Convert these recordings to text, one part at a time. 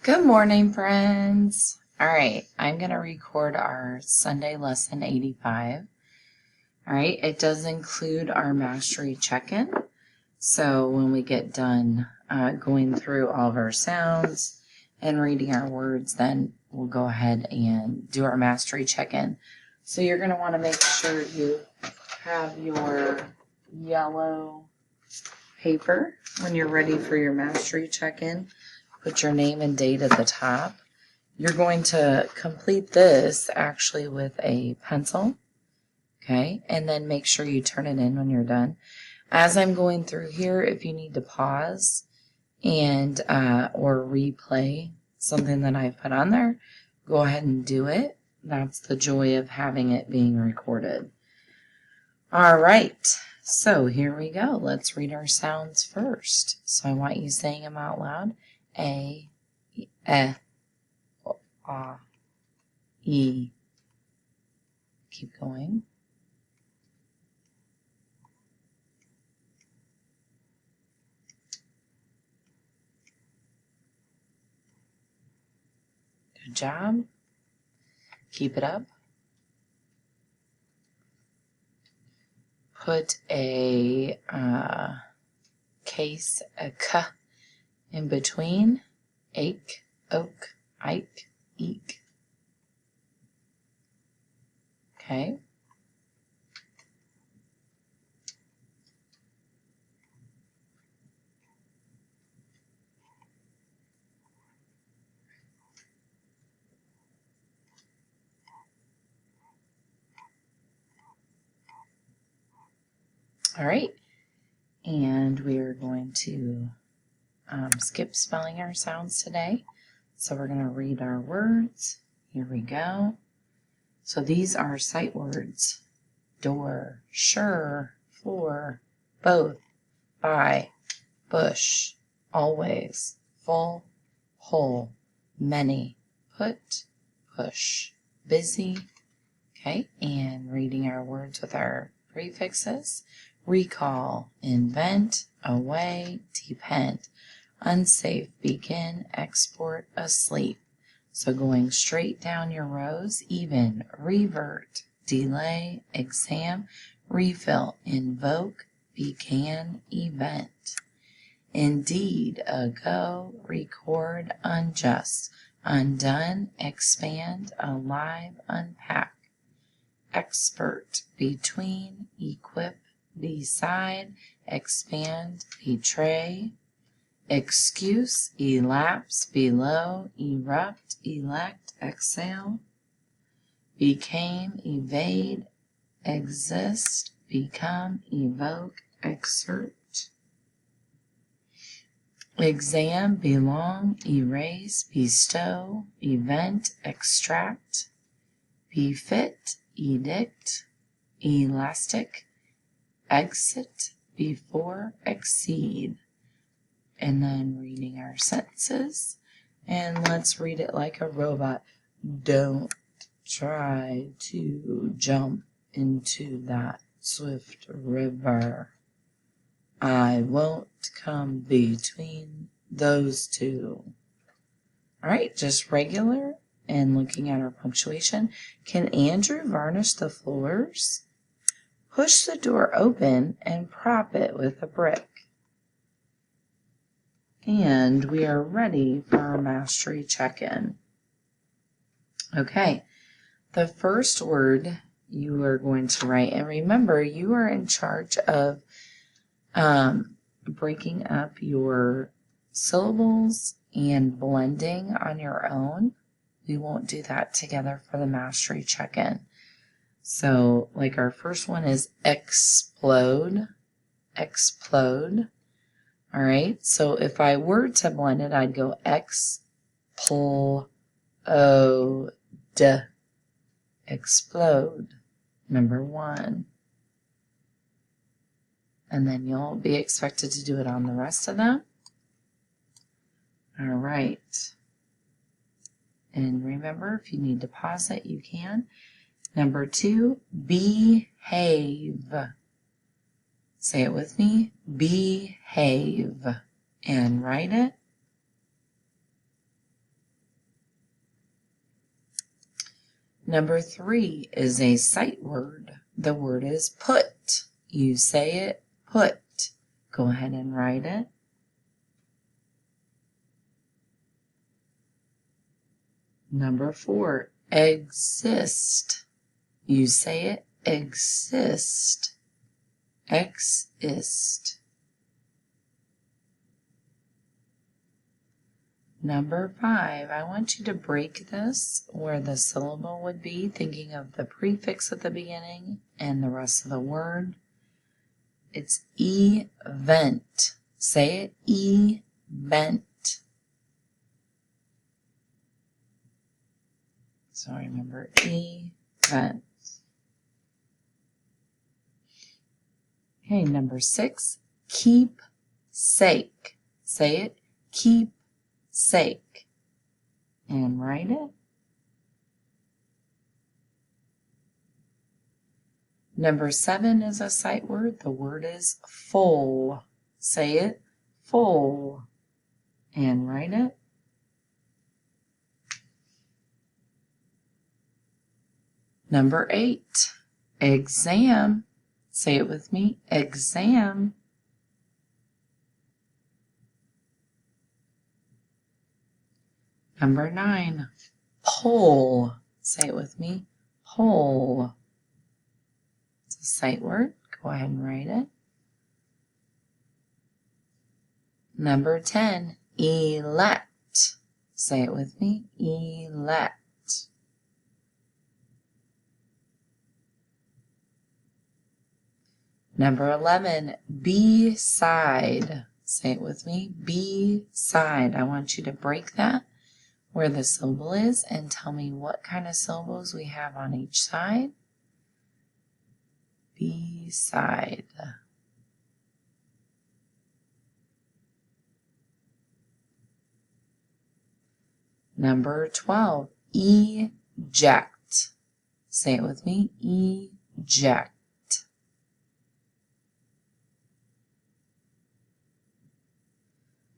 Good morning, friends. All right, I'm going to record our Sunday lesson 85. All right, it does include our mastery check-in. So when we get done going through all of our sounds and reading our words, then we'll go ahead and do our mastery check-in. So you're going to want to make sure you have your yellow paper when you're ready for your mastery check-in. Put your name and date at the top. You're going to complete this actually with a pencil, okay? And then make sure you turn it in when you're done. As I'm going through here, if you need to pause and or replay something that I've put on there, go ahead and do it. That's the joy of having it being recorded. All right, so here we go. Let's read our sounds first. So I want you saying them out loud. A, E. Keep going. Good job. Keep it up. Put a case, a K in between. Ache, oak, ike, eek. Okay. All right. And we are going to skip spelling our sounds today. So we're going to read our words. Here we go. So these are sight words. Door, sure, for, both, by, bush, always, full, whole, many, put, push, busy. Okay, and reading our words with our prefixes. Recall, invent, away, depend, unsafe, begin, export, asleep. So going straight down your rows, even, revert, delay, exam, refill, invoke, began, event. Indeed, ago, record, unjust, undone, expand, alive, unpack. Expert, between, equip, beside, expand, betray. Excuse, elapse, below, erupt, elect, exhale. Became, evade, exist, become, evoke, exert. Exam, belong, erase, bestow, event, extract. Befit, edict, elastic, exit, before, exceed. And then reading our sentences. And let's read it like a robot. Don't try to jump into that swift river. I won't come between those two. All right, just regular and looking at our punctuation. Can Andrew varnish the floors? Push the door open and prop it with a brick. And we are ready for our mastery check-in. Okay, the first word you are going to write, and remember, you are in charge of breaking up your syllables and blending on your own. We won't do that together for the mastery check-in. So, like our first one is explode, explode. All right, so if I were to blend it, I'd go explode, explode, number one. And then you'll be expected to do it on the rest of them. All right. And remember, if you need to pause it, you can. Number two, behave. Say it with me. Behave. And write it. Number 3 is a sight word. The word is put. You say it, put. Go ahead and write it. Number 4, exist. You say it, exist. Exist. Number 5, I want you to break this where the syllable would be, thinking of the prefix at the beginning and the rest of the word. It's event. Say it, event. So remember, event. Okay, number 6, keep sake. Say it, keep sake. And write it. Number 7 is a sight word. The word is full. Say it, full. And write it. Number 8, exam. Say it with me, exam. Number 9, poll. Say it with me, poll. It's a sight word. Go ahead and write it. Number 10, elect. Say it with me, elect. Number 11, beside. Say it with me, beside. I want you to break that where the syllable is and tell me what kind of syllables we have on each side. Beside. Number 12, eject. Say it with me, eject.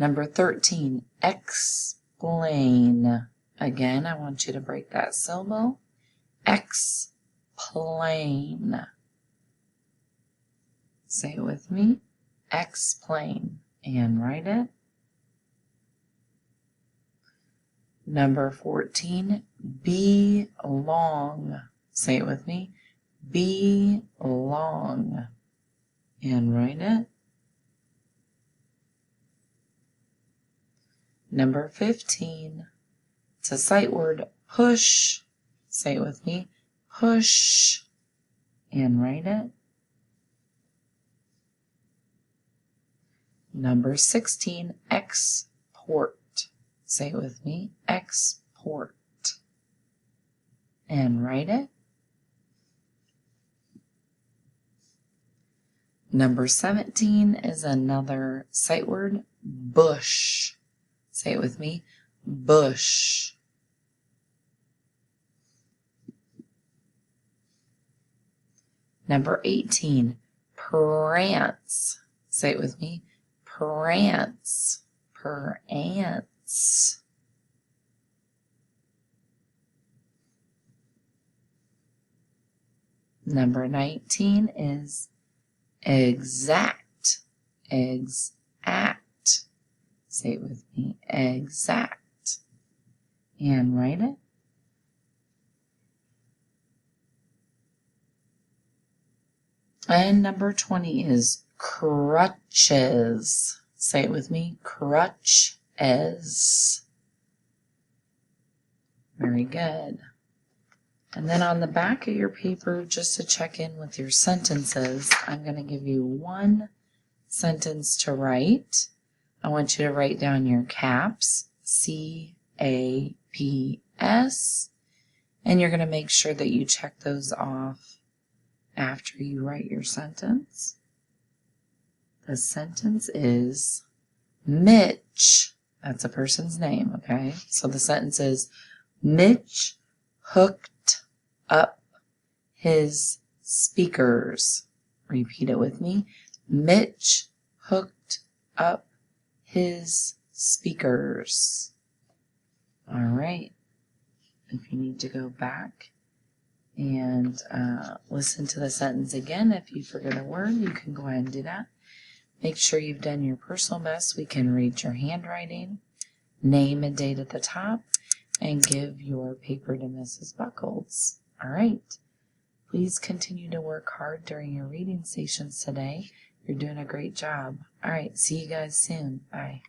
Number 13, explain. Again, I want you to break that syllable. Explain. Say it with me. Explain. And write it. Number 14, belong. Say it with me. Belong. And write it. Number 15, it's a sight word, push. Say it with me, push. And write it. Number 16, export. Say it with me, export. And write it. Number 17 is another sight word, bush. Say it with me, bush. Number 18, prance. Say it with me, prance. Prance. Number 19 is exact. Exact. Say it with me, exact. And write it. And number 20 is crutches. Say it with me, crutches. Very good. And then on the back of your paper, just to check in with your sentences, I'm going to give you one sentence to write. I want you to write down your caps, C-A-P-S, and you're going to make sure that you check those off after you write your sentence. The sentence is Mitch. That's a person's name, okay? So the sentence is Mitch hooked up his speakers. Repeat it with me. Mitch hooked up his speakers. All right. If you need to go back And listen to the sentence again. If you forget a word, you can go ahead and do that. Make sure you've done your personal best. We can read your handwriting, name and date at the top, and give your paper to Mrs. Buckles. All right. Please continue to work hard during your reading stations today. You're doing a great job. All right. See you guys soon. Bye.